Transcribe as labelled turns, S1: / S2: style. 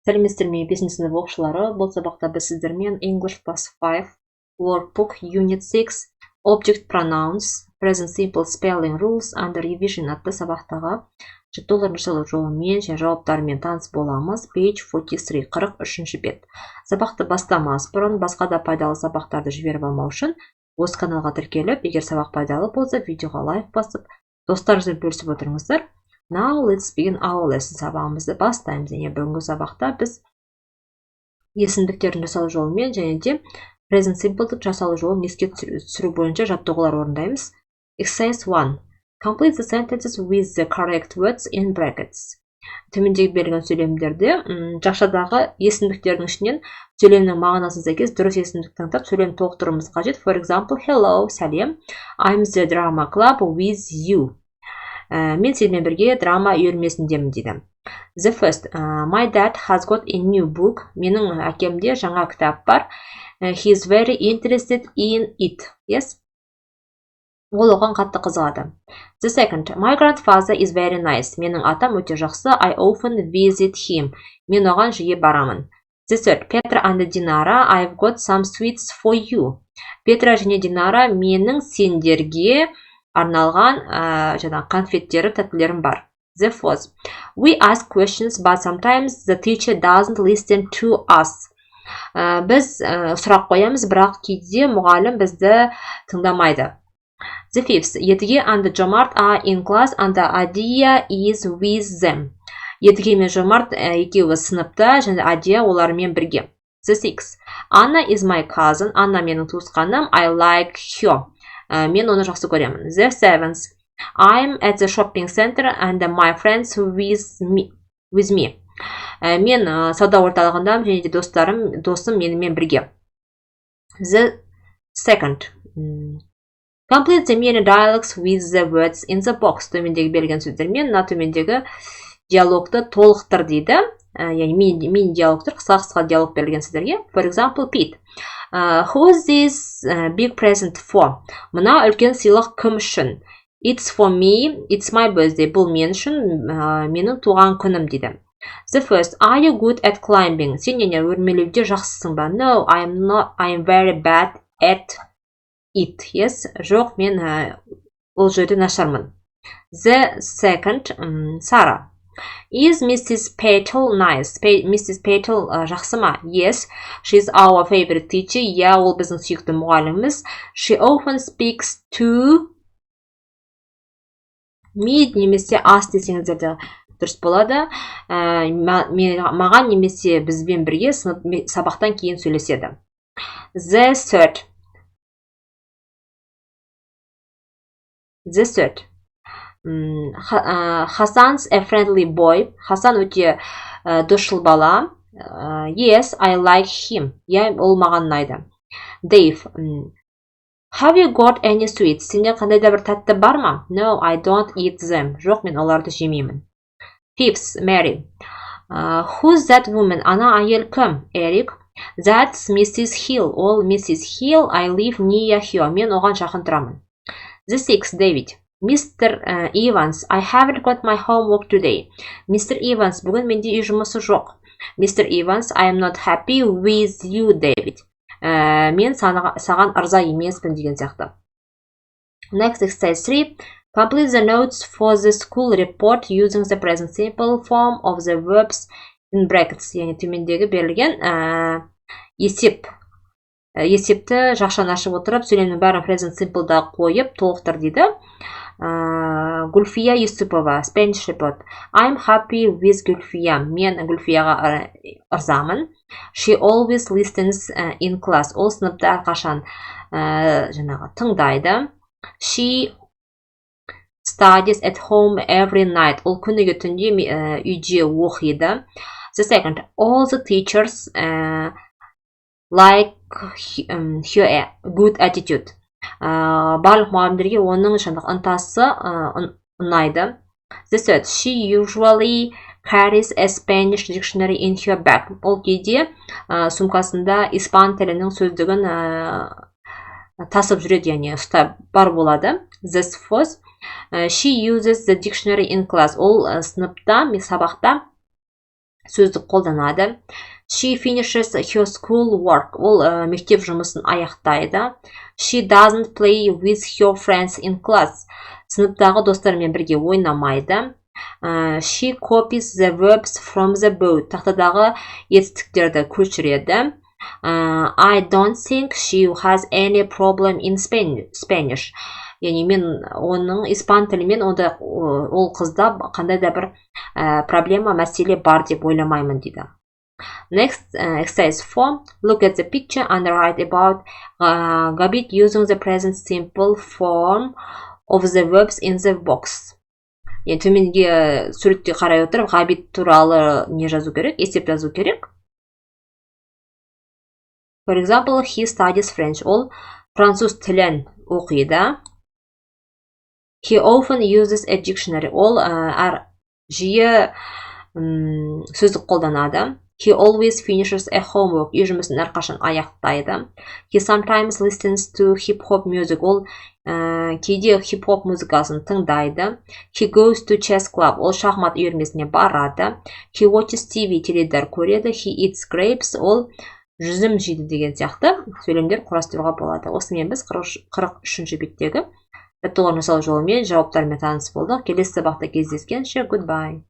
S1: Сәлеметсіздер ме, 5 сынып оқушылары. Бұл сабақта біз сіздермен English plus 5, workbook, unit 6, object pronouns, present simple spelling rules and revision атты сабақтағы жаттығулардың жасалу жолымен және жауаптарымен таныс боламыз. Page 43, 43-ші бет. Сабақты бастамас бұрын басқа да пайдалы сабақтарды жіберіп алмау үшін осы каналға тіркеліп, егер сабақ пайдалы болса, видеоға лайк басып, достарыңызбен бөлісіп отырыңыздар. Now let's begin our lesson. Сабағымызды бастаймыз. Және бүгінгі сабақта біз есімдіктердің жасалу жолымен және де present simple жасалу жолын еске түсіру бойынша жаттығулар орындаймыз. Exercise 1. Complete the sentences with the correct words in brackets. Төмендегі берілген сөйлемдерді жақшадағы есімдіктердің ішінен сөйлемнің мағынасына сәйкес дұрыс есімдік таңдап сөйлем толықтыруымыз қажет. For example, hello, сәлем. I'm the drama club with you. Мен сенімен бірге драма үйірмесіндемін дейді. The first, my dad has got a new book. Менің әкемде жаңа кітап бар. He is very interested in it. Yes. Ол оған қатты қызығады. The second, my grandfather is very nice. Менің атам өте жақсы. I often visit him. Мен оған жиі барамын. The third, Petra and Dinara, I've got some sweets for you. Петра және Динара, менің сендерге арналған конфеттері, тәттілерім бар. The fourth, we ask questions, but sometimes the teacher doesn't listen to us. Біз сұрақ қоямыз, бірақ кейде мұғалім бізді тыңдамайды. The fifth, Едіге and Жомарт are in class and Адия is with them. Едіге мен Жомарт екеуі сыныпта, және Адия олармен бірге. The sixth, Anna is my cousin. Анна менің туысқаным. I like her. Мен оны жақсы көремін. The seventh, I'm at the shopping center and my friends with me. Мен сауда орталығындамын және де досым менімен бірге. The second, complete the many dialogues with the words in the box. Төмендегі берілген сөздермен мына төмендегі диалогты толықтыр дейді. Яғни мини диалогтар, қысқа диалог берілген сөздерге. For example, Pete. Who's this big present for? Мына үлкен сыйлық кім үшін? It's for me, it's my birthday. Бұл мен үшін, менің туған күнім дейді. The first, are you good at climbing? Сен не өрмелеуде жақсысың ба? No, I'm not. I'm very bad at it. Yes, жоқ, мен ол жерде нашармын. The second, Sarah. Is Mrs. Petal nice? Mrs. Petal жақсы ма? Yes, she's our favorite teacher. Yeah, ол біздің сүйікті мұғаліміміз. She often speaks to me немесе us десеңіздер де дұрыс болады. Маған немесе бізбен бірге сабақтан кейін сөйлеседі. The third. Hasan's a friendly boy. Хасан өте досшыл бала. Yes, I like him. Ол маған ұнайды. Dave. Have you got any sweets? Сенде қандай да бір тәтті бар ма? No, I don't eat them. Жоқ, мен оларды жемеймін. Fifth, Mary. Who's that woman? Ана әйел кім? Eric. That's Mrs. Hill. Ол Mrs. Hill. I live near her. Мен оған жақын тұрамын. The sixth, David. Mr. Evans, I haven't got my homework today. Mr. Evans, бүгін менде үй жұмысы жоқ. Mr. Evans, I am not happy with you, David. Мен саған ырза емеспін деген сияқты. Next, exercise 3. Complete the notes for the school report using the present simple form of the verbs in brackets. Яғни төмендегі берілген есепті жақшаны ашып отырып, сөйлемнің бәрін present simple'да қойып толықтыр дейді. Гүлфия Юсупова, Spanish report. I'm happy with Гүлфия. Мен Гүлфияға ырзамын. She always listens in class. Ол сыныпта әрқашан тыңдайды. She studies at home every night. Ол күніге түнде үйде оқиды. The second, all the teachers like her good attitude. Барлық мұғалімдерге оның ынтасы ұнайды. The third, she usually carries a Spanish dictionary in her bag. Ол кейде сумкасында испан тілінің сөздігін тасып жүреді, яғни бар болады. The fourth, she uses the dictionary in class. Ол сыныпта, сабақта сөздік қолданады. She finishes her school work. Ол мектеп жұмысын аяқтайды. She doesn't play with her friends in class. Сыныптағы достарымен бірге ойнамайды. She copies the verbs from the book. Тақтадағы етістіктерді көшіреді. I don't think she has any problem in Spanish. Яғни мен оның испан тілімен ол қызда қандай да бір проблема, мәселе бар деп ойламаймын дейді. Next, exercise 4. Look at the picture and write about Gabit using the present simple form of the verbs in the box. Төменге суретке қарай отырып, Габит туралы не жазу керек? Есеп жазу керек. For example, he studies French. Ол француз тілін оқиды. He often uses a dictionary. Ол жиі сөздік қолданады. He always finishes a homework. Үй жұмысын әрқашан аяқтайды. He sometimes listens to hip-hop music. Ол кейде хип-хоп музыкасын тыңдайды. He goes to chess club. Ол шахмат үйірмесіне барады. He watches TV. Теледидар көреді. He eats grapes. Ол жүзім жейді деген сияқты сөйлемдер құрастыруға болады. Осымен біз 43-ші беттегі жаттығулардың жасалу жолымен жауаптармен таныс болдық. Келесі сабақта кездескенше, goodbye.